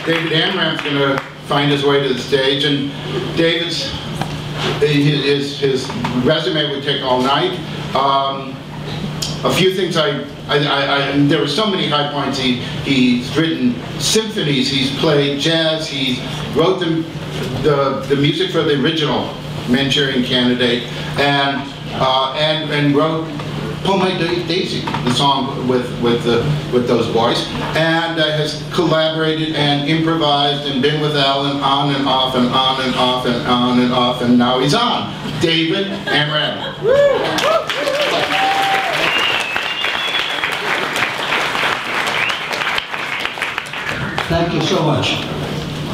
David Amram's going to find his way to the stage, and David's his resume would take all night. A few things there were so many high points. He's written symphonies, he's played jazz, he wrote the music for the original Manchurian Candidate, and wrote "Oh My Daisy," the song with those boys, and has collaborated and improvised and been with Allen on and off and on and off and on and off, and now he's on. David Amram. Thank you so much.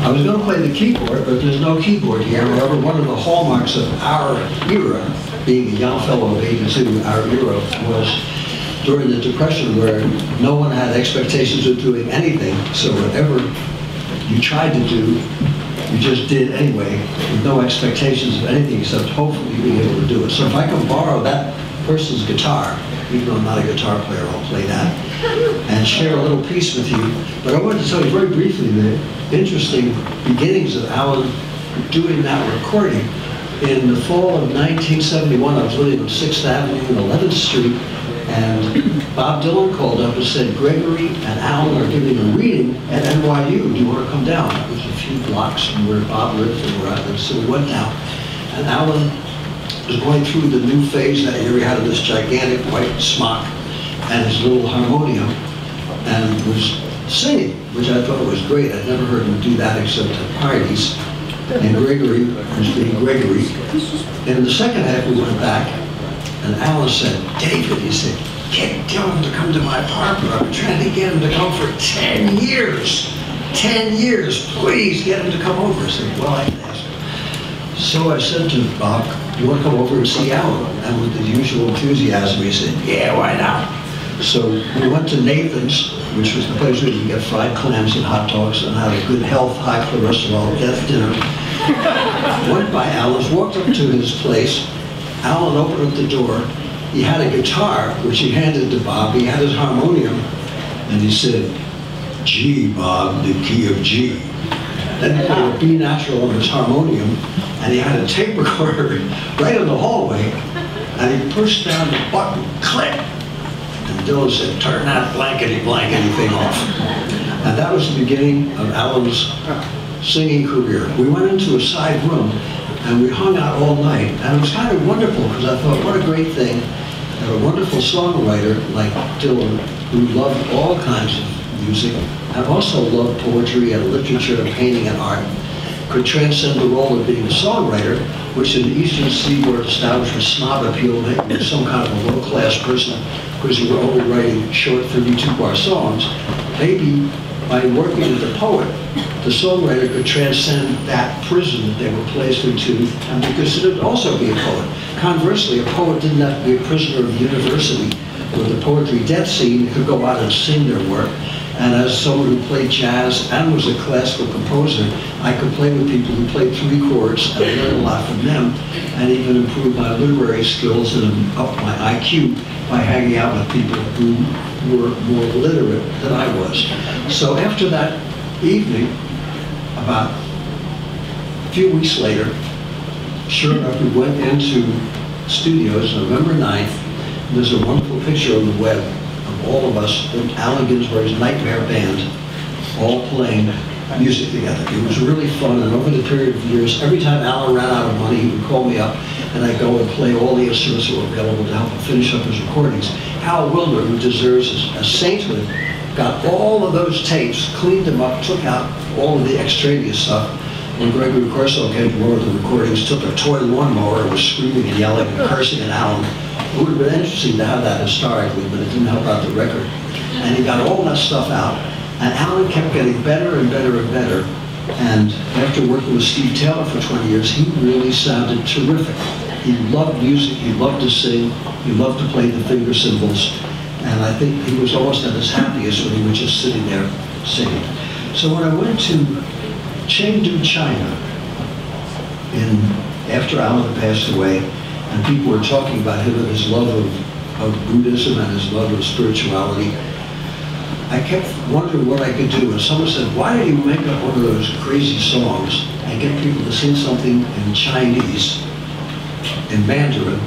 I was going to play the keyboard, but there's no keyboard here. However, one of the hallmarks of our era, being a young fellow of 82, our era was during the Depression, where no one had expectations of doing anything. So whatever you tried to do, you just did anyway, with no expectations of anything except hopefully being able to do it. So if I can borrow that person's guitar, even though I'm not a guitar player, I'll play that, and share a little piece with you. But I wanted to tell you very briefly the interesting beginnings of Allen doing that recording. In the fall of 1971, I was living on 6th Avenue and 11th Street, and Bob Dylan called up and said, "Gregory and Allen are giving a reading at NYU. Do you want to come down?" It was a few blocks from where Bob lived and where I lived, so we went down. And Allen was going through the new phase that year. He had this gigantic white smock and his little harmonium, and was singing, which I thought was great. I'd never heard him do that except at parties. And Gregory was being Gregory. And in the second half, we went back, and Allen said, "David," he said, "tell him to come to my apartment. I've been trying to get him to come for 10 years. 10 years, please get him to come over." I said, "Well, I can ask him." So I said to Bob, "You want to come over and see Allen?" And with the usual enthusiasm, he said, "Yeah, why not?" So we went to Nathan's, which was the place where you could get fried clams and hot dogs and had a good health, high cholesterol, death dinner. Went by Allen's, walked up to his place. Allen opened up the door. He had a guitar, which he handed to Bob. He had his harmonium, and he said, "G, Bob, the key of G." Then he played a B natural on his harmonium, and he had a tape recorder right in the hallway, and he pushed down the button, click. And Dylan said, "Turn that blankety thing off." And that was the beginning of Allen's singing career. We went into a side room and we hung out all night, and it was kind of wonderful because I thought, what a great thing that a wonderful songwriter like Dylan, who loved all kinds of music and also loved poetry and literature and painting and art, could transcend the role of being a songwriter, which in the Eastern Seaboard establishment snob appeal made you some kind of a low-class person because you were only writing short 32-bar songs. Maybe by working with a poet, the songwriter could transcend that prison that they were placed into and be considered also be a poet. Conversely, a poet didn't have to be a prisoner of the university or the poetry death scene. They could go out and sing their work. And as someone who played jazz and was a classical composer, I could play with people who played 3 chords and learn a lot from them, and even improve my literary skills and up my IQ by hanging out with people who were more literate than I was. So after that evening, about a few weeks later, sure enough, we went into studios November 9th. There's a wonderful picture on the web of all of us in Allen Ginsberg's Nightmare Band, all playing music together. It was really fun, and over the period of years, every time Allen ran out of money, he would call me up, and I'd go and play all the instruments that were available to help him finish up his recordings. Hal Wilner, who deserves a sainthood, got all of those tapes, cleaned them up, took out all of the extraneous stuff. When Gregory Corso came to one of the recordings, took a toy lawnmower and was screaming and yelling and cursing at Allen. It would have been interesting to have that historically, but it didn't help out the record. And he got all that stuff out, and Allen kept getting better and better and better. And after working with Steve Taylor for 20 years, he really sounded terrific. He loved music, he loved to sing, he loved to play the finger cymbals, and I think he was almost at his happiest when he was just sitting there singing. So when I went to Chang Dou, China, after Allen had passed away, and people were talking about him and his love of Buddhism and his love of spirituality, I kept wondering what I could do, and someone said, why don't you make up one of those crazy songs and get people to sing something in Chinese, in Mandarin?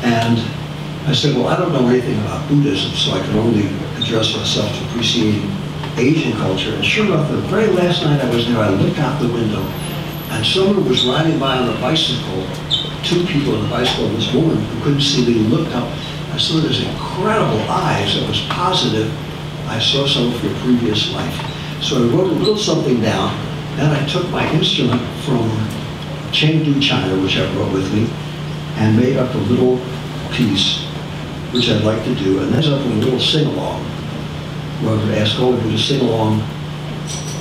And I said, well, I don't know anything about Buddhism, so I can only address myself to appreciating Asian culture. And sure enough, the very last night I was there, I looked out the window, and someone was riding by on a bicycle, two people on a bicycle, and this woman who couldn't see me looked up. I saw those incredible eyes. It was positive. I saw some of your previous life. So I wrote a little something down, then I took my instrument from Chang Dou, China, which I brought with me, and made up a little piece, which I'd like to do, and there's up a little sing-along, where I would ask all of you to sing along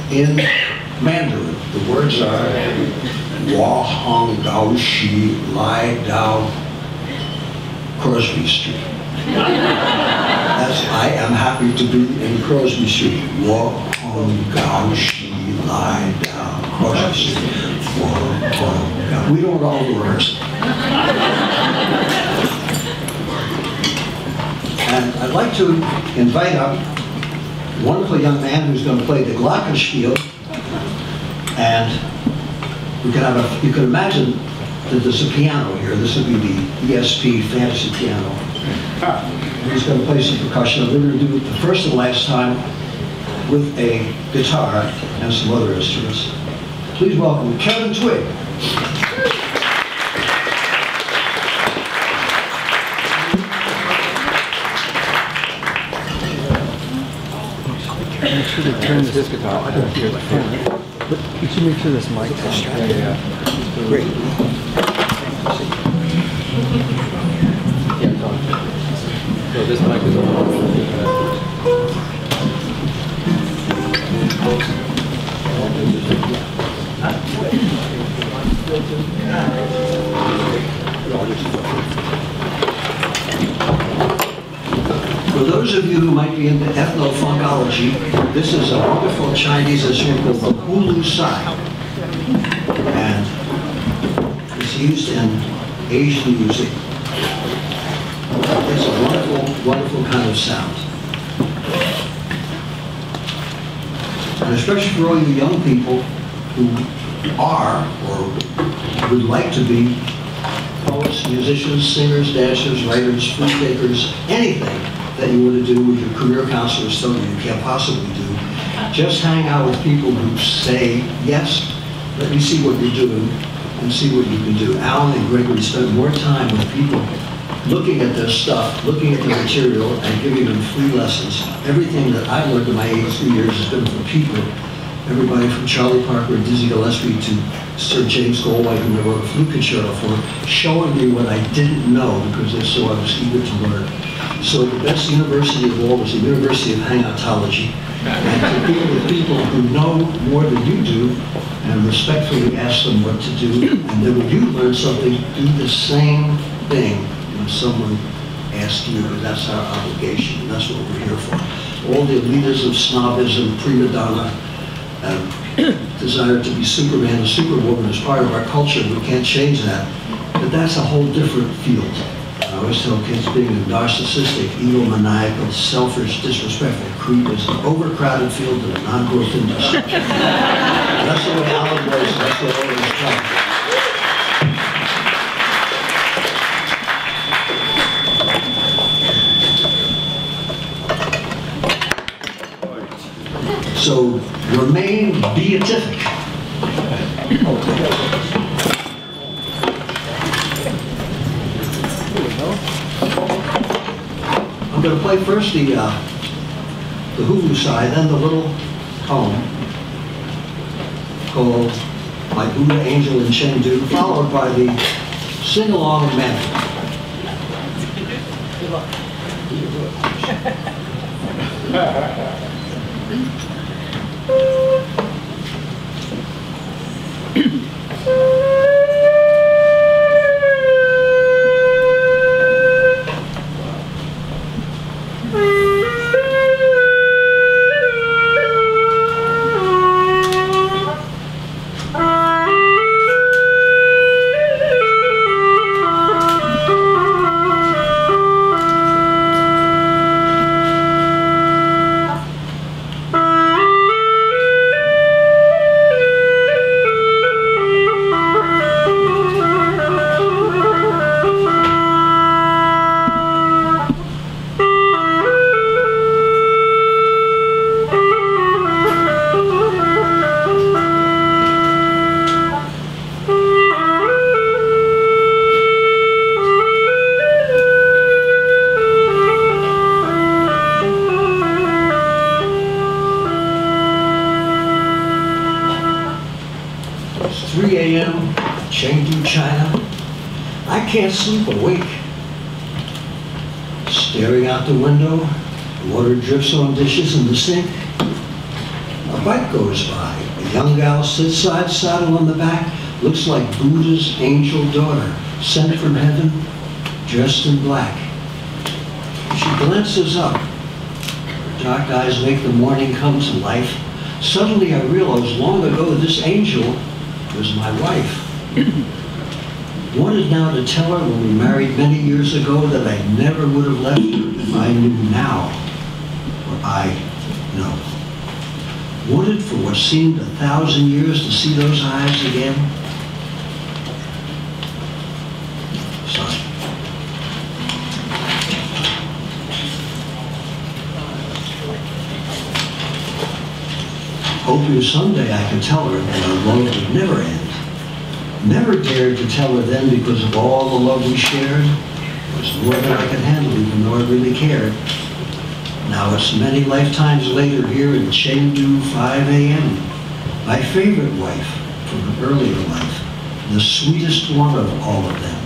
in Mandarin. The words are, Wa Hong Gao Shi Lai Dao Crosby Street. That's, I am happy to be in Crosby Street. Wa Hong Gao Shi Lai Dao Crosby Street. Wa Hong Gao. We don't all rehearse. And I'd like to invite up a wonderful young man who's going to play the glockenspiel. And we can have a, you can imagine that there's a piano here. This would be the ESP fantasy piano. He's going to play some percussion. We're going to do it the first and last time with a guitar and some other instruments. Please welcome Kevin Twig. Make sure to turn this guitar. I don't hear the phone. But you should make sure this mic is yeah. Great. Yeah, so this mic is on. For those of you who might be into ethnomusicology, this is a wonderful Chinese instrument called the hulu sai. And it's used in Asian music. It's a wonderful, wonderful kind of sound. And especially for all you young people who are or would like to be poets, musicians, singers, dancers, writers, fruit bakers, anything that you want to do with your career counselors telling you can't possibly do. Just hang out with people who say, yes, let me see what you're doing and see what you can do. Allen and Gregory spend more time with people looking at their stuff, looking at the material, and giving them free lessons. Everything that I've learned in my 83 years has been from people, everybody from Charlie Parker and Dizzy Gillespie to Sir James Goldwhite, who I wrote a flute concerto for, showing me what I didn't know because they saw I was eager to learn. So the best university of all is the University of Hangoutology. And to be with people who know more than you do and respectfully ask them what to do, and then when you learn something, do the same thing when someone asks you, because that's our obligation, and that's what we're here for. All the elitism, snobism, prima donna, desire to be Superman and Superwoman is part of our culture. We can't change that. But that's a whole different field. I always tell kids being a narcissistic, egomaniacal, selfish, disrespectful creep is an overcrowded field in a non-growth industry. That's the way Allen was, that's the way always taught. So, remain beatific. I'm going to play first the hulu side, then the little poem called My Buddha Angel in Chang Dou, followed by the sing-along in Mandarin. 3 a.m., Chang Dou, China. I can't sleep awake. Staring out the window, water drips on dishes in the sink. A bike goes by. A young gal sits side saddle on the back, looks like Buddha's angel daughter, sent from heaven, dressed in black. She glances up. Her dark eyes make the morning come to life. Suddenly I realized long ago this angel was my wife. Wanted now to tell her when we married many years ago that I never would have left her if I knew now what I know. Wanted for what seemed 1,000 years to see those eyes again. Sorry. Hoping someday I could tell her that our love would never end. Never dared to tell her then because of all the love we shared. It was more than I could handle even though I really cared. Now it's many lifetimes later here in Chang Dou, 5 a.m. My favorite wife from an earlier life, the sweetest one of all of them.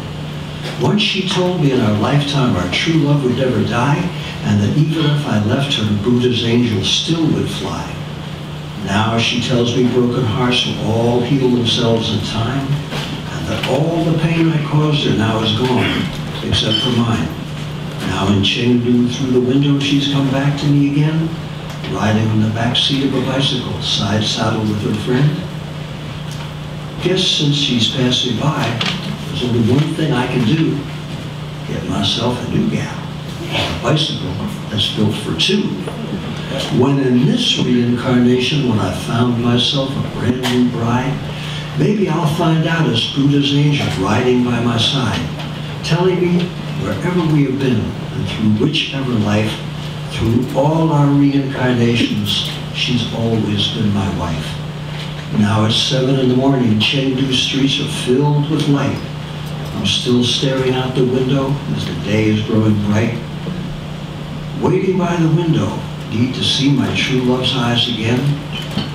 Once she told me in our lifetime our true love would never die, and that even if I left her, Buddha's angel still would fly. Now she tells me broken hearts will all heal themselves in time, and that all the pain I caused her now is gone, except for mine. Now in Chang Dou, through the window, she's come back to me again, riding in the back seat of a bicycle, side saddle with her friend. Guess since she's passing by, there's only one thing I can do: get myself a new gal, a bicycle that's built for two. When in this reincarnation, when I found myself a brand new bride, maybe I'll find out as Buddha's angel riding by my side, telling me wherever we have been and through whichever life, through all our reincarnations, she's always been my wife. Now it's 7 in the morning, Chang Dou streets are filled with light. I'm still staring out the window as the day is growing bright. Waiting by the window, need to see my true love's eyes again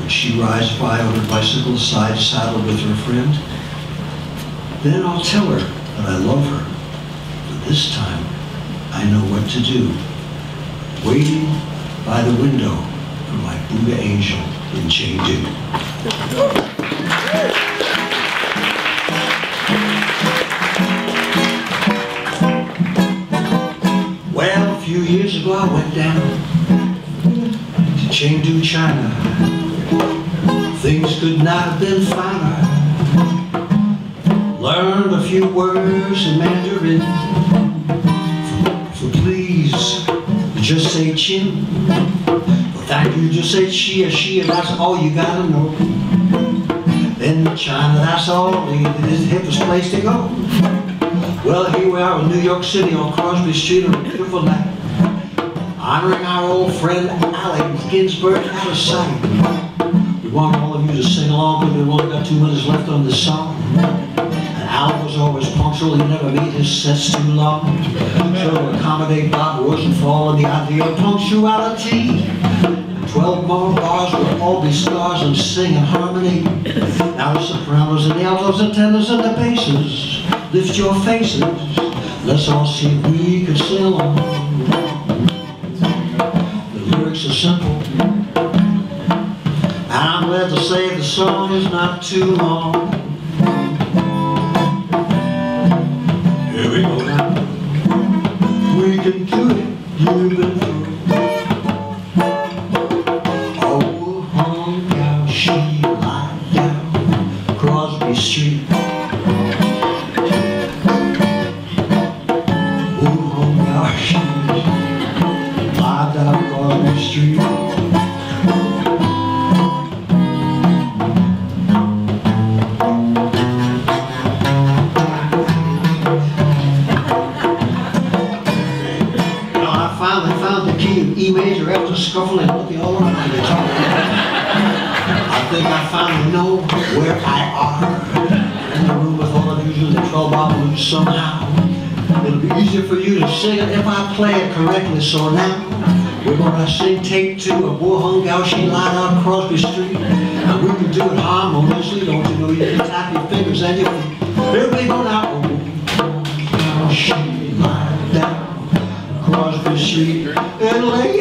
when she rides by on her bicycle, side saddle with her friend. Then I'll tell her that I love her. For this time, I know what to do. Waiting by the window for my Buddha angel in Chang Dou. Well, a few years ago I went down to Chang Dou, China. Things could not have been finer. Learned a few words in Mandarin. For please, just say chin. For thank you, just say chia, chia, that's all you gotta know. In China, that's all, it's the hippest place to go. Well, here we are in New York City on Crosby Street on a beautiful night, honoring our old friend Allen Ginsberg out of sight. We want all of you to sing along because we've only got 2 minutes left on this song. And Allen was always punctual, he never made his sets too long. So to accommodate Bob Rosenthal and the idea of punctuality, 12 more bars will all be stars and sing in harmony. Now the sopranos and the altos and tenors and the basses, lift your faces, let's all see if we can sing along. The lyrics are simple, and I'm glad to say the song is not too long. Here we go now. We can do it, you've been through. Oh, hung down, she lied down, Crosby Street. E major after scuffling with the all around the guitar. I think I finally know where I are. In the room with all of you in the 12 blues somehow. It'll be easier for you to sing it if I play it correctly. So now, We're gonna sing take two of Wu Hong Gao Shi Lai down Crosby Street. And we can do it harmoniously, don't you know? You can tap your fingers and you can. Everybody go now. Wu Hong Gao Shi Lai down Crosby Street. And lay.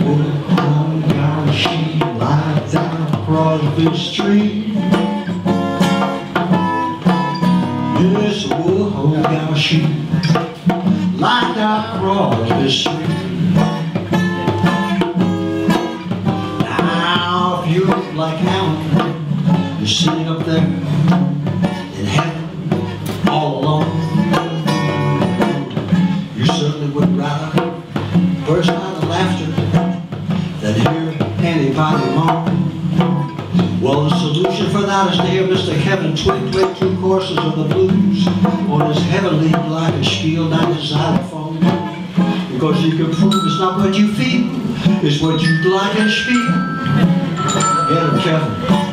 Wu Hong Gao Shi Lai down Crosby Street. Yes, Wu Hong Gao Shi Lai down Crosby Street. Now, if you look like Allen, you're sitting up there in heaven all alone. You certainly would rather burst out of laughter than hear anybody moan. Well, the solution for that is to hear Mr. Kevin Twig play two courses of the blues on his heavenly glockenspiel down his xylophone. Because he can prove it's not what you feel, it's what you glockenspiel. Get him, Kevin.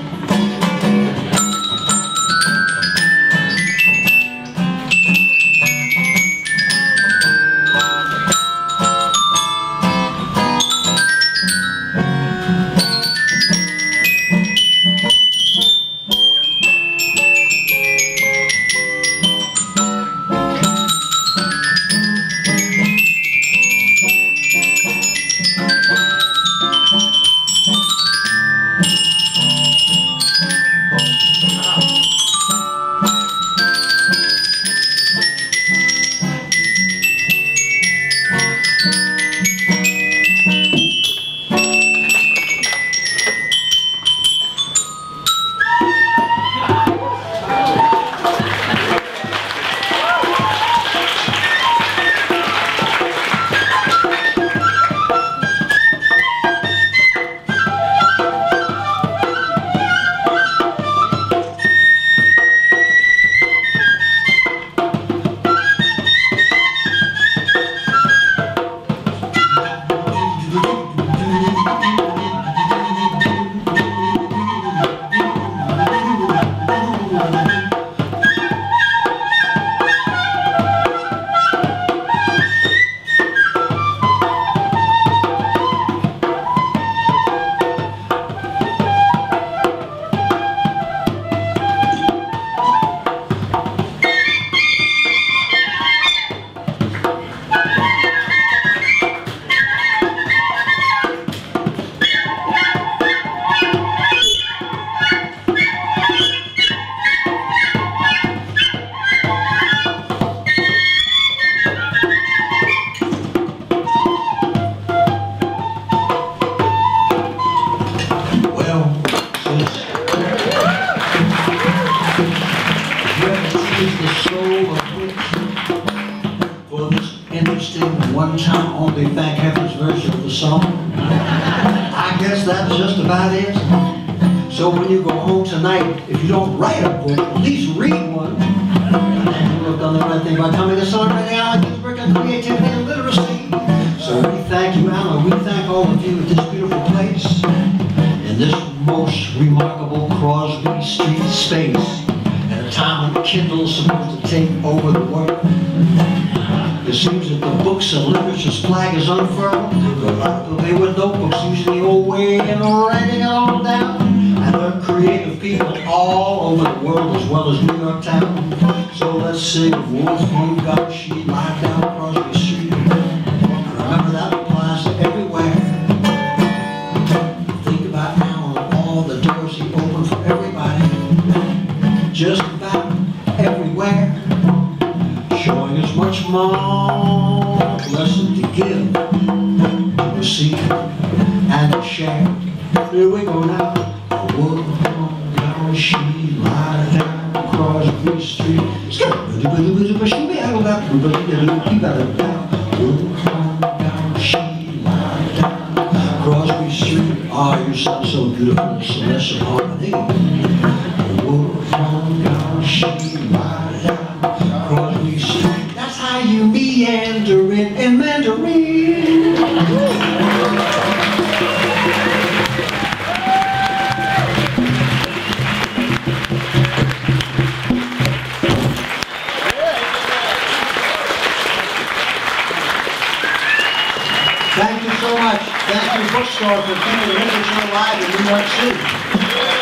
one-time only thank heavens version of the song. I guess that's just about it. So when you go home tonight, if you don't write a book, at least read one. And you'll have done the right thing by coming to celebrating Allen Ginsberg and creativity and literacy. So we thank you, Amra. We thank all of you at this beautiful place, in this most remarkable Crosby Street space, at a time when Kindle's supposed to take over the world. It seems that the books and literature's flag is unfurled. A lot of people with notebooks using the old way and writing it all down. And there are creative people all over the world as well as New York town. So let's sing Wolf Home Got She Lied Down Crosby Street. And remember that applies to everywhere. Think about now and all the doors he opened for everybody. Just about everywhere. Showing us much more blessing to give, to receive, and to share. Here we go now. A wolf down, she lied down Crosby Street. Crosby Street. Oh, you sound so beautiful, celestial harmony. A wolf down, she lied down Crosby Street. That's how you meander it in Mandarin. Thank you, Bookstore, for putting the literature alive in New York City.